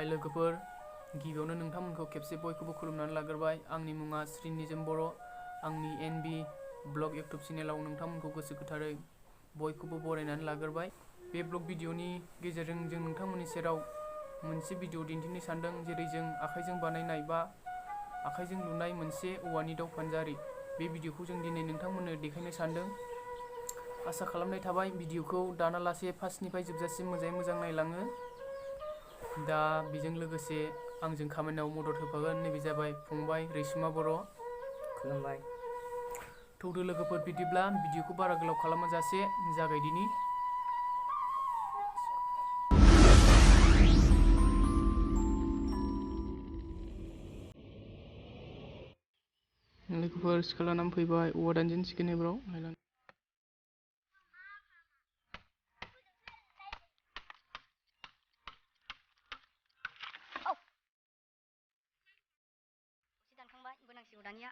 हाय लोगोफोर, गिबियावनो नोंथांमोनखौ खेबसे बयखौबो खुलुमनानै लाग्रोबाय। आंनि मुङा श्रीनिजोम बर'। आंनि एनबी ब्लग इउटुब चेनेलाव नोंथांमोनखौ गोसो गोथारै बयखौबो बरायनानै लाग्रोबाय। बे ब्लग भिडिअनि गेजेरजों जों नोंथांमोननि सेराव मोनसे भिडिअ दिन्थिनो सानदों, जेरै जों आखाइजों बानायनाय बा आखाइजों लुनाय मोनसे औवानि दाउ फानजारि। बे भिडिअखौ जों दिनै नोंथांमोननो देखायनो सानदों। आसा खालामनाय थाबाय भिडिअखौ दानालासे फार्स्टनिफ्राय जोबजासिम मोजाङै मोजां नायलाङो। दा बेजों लोगोसे आंजों खामानियाव मदद होफागोन नैबे जाबाय फंबाय रैसुमा बर'। खुलुमबाय। थौदो लोगोफोर, बिदिब्ला भिडिअखौ बारा गोलाव खालामाजासे जागायदिनि। लोगोफोर सिखा लानानै फैबाय, औवा दानजेन सिकेन एबाराव नायलां। दानखांबाय, गोनांसिगौ दानिया।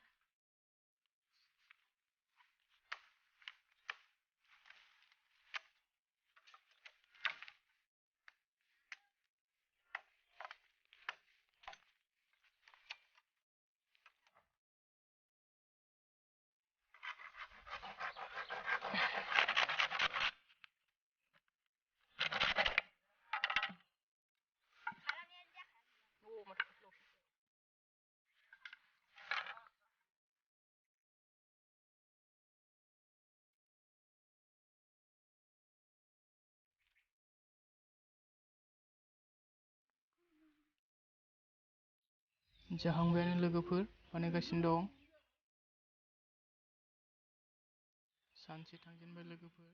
जाहांबायानो लोगोफोर, बानायगासिनो दं। सानसे थांजेनबाय लोगोफोर।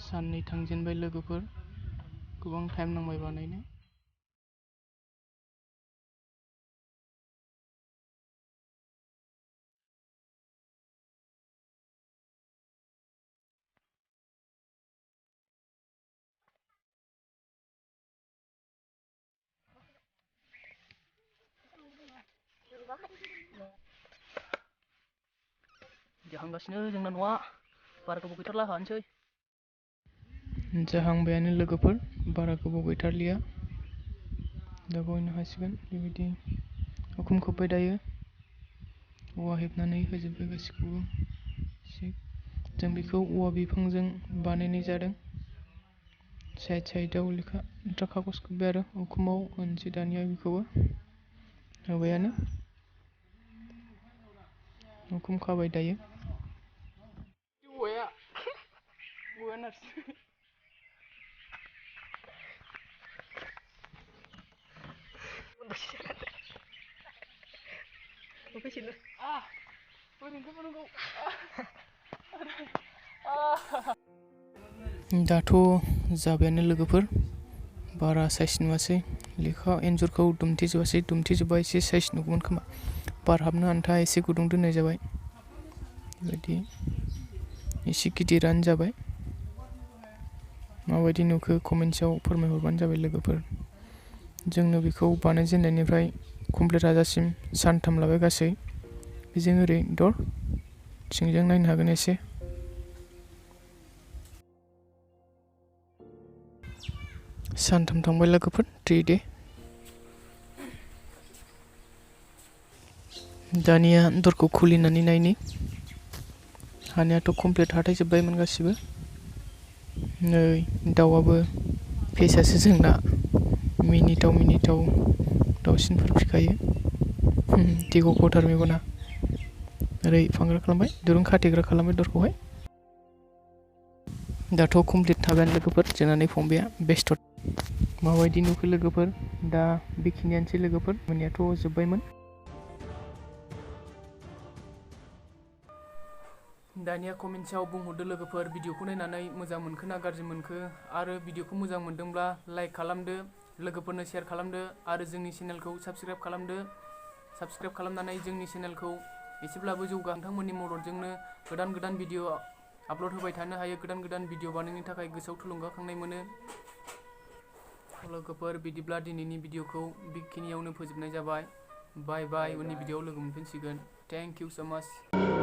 साननै थांजेनबाय लोगोफोर, गोबां टाइम नांबाय बानायनो। जाहांगासिनो जोंना न'आ, बारा गोबाव गैथारला, हानोसै। जाहांबायानो लोगोफोर, बारा गोबाव गैथारलिया। दा बयनो हासिगोन। बेबायदि उखुम खोबबाय दायो, औवा हेबनानै होजोब्बाय गासिखौबो। जों बेखौ औवा बिफांजों बानायनाय जादों। साइड साइडआव लेखा खागज खोब्बाय आरो उखुमाव होनोसै दानिया बेखौबो होबायानो। उखुम खाबाय दायो। दाथ' जाबायानो लोगोफोर, बारा साइज नुवासै। लेखा एन्जरखौ दुमथेजोबासै, दुमथेजोबबा एसे साइज नुगौमोन खोमा। बार हाबनो आन्था एसे गुदुं दोननाय जाबाय। बेबायदि एसे गिदिरानो जाबाय। माबायदि नुखो कमेन्ट्सआव फोरमायहरबानो जाबाय लोगोफोर। जोंनो बेखौ बानायजेननायनिफ्राय कमप्लिट जाजासिम सानथाम लाबाय गासै। बेजों ओरै दर सिंजों नायनो हागोन एसे। सानथाम थांबाय लोगोफोर, 3 डे। दानिया दरखौ खुलिनानै नायनि। हानायाथ' कमप्लिट हाथायजोब्बायमोन गासिबो। नै दाउआबो फेसासो जोंना, मिनिथाव दाउसिनफोर फिखायो। दिगौ गथार मेगना। ओरै फांग्रा खालामबाय, दुरुं खाथेग्रा खालामबाय दरखौहाय। दाथ' कमप्लिट थाबायानो लोगोफोर, जोंना नै फंबाया बेस्थ'। माबायदि नुखो लोगोफोर, दा बेखिनियानोसै लोगोफोर, मोननायाथ' जोब्बायमोन। दानिया कमेन्ट्सआव बुंहरदो लोगोफोर भिडिअखौ नायनानै मोजां मोनखो ना गाज्रि मोनखो आरो भिडिअखौ मोजां मोनदोंब्ला लाइक खालामदो, लोगोफोरनो शेयार खालामदो आरो जोंनि चेनेलखौ साबस्क्राइब खालामदो। साबस्क्राइब खालामनानै जोंनि चेनेलखौ एसेब्लाबो जौगा नोंथांमोननि मददजोंनो गोदान गोदान भिडिअ आपल'ड होबाय थानो हायो, गोदान गोदान भिडिअ बानायनो थाखाय गोसोआव थुलुंगाखांनाय मोनो। लोगोफोर बिदिब्ला दिनैनि भिडिअखौ बेखिनियावनो फोजोबनाय जाबाय। बाय बाय, उननि भिडिअआव लोगो मोनफिनसिगोन। थेंक इउ सो माच।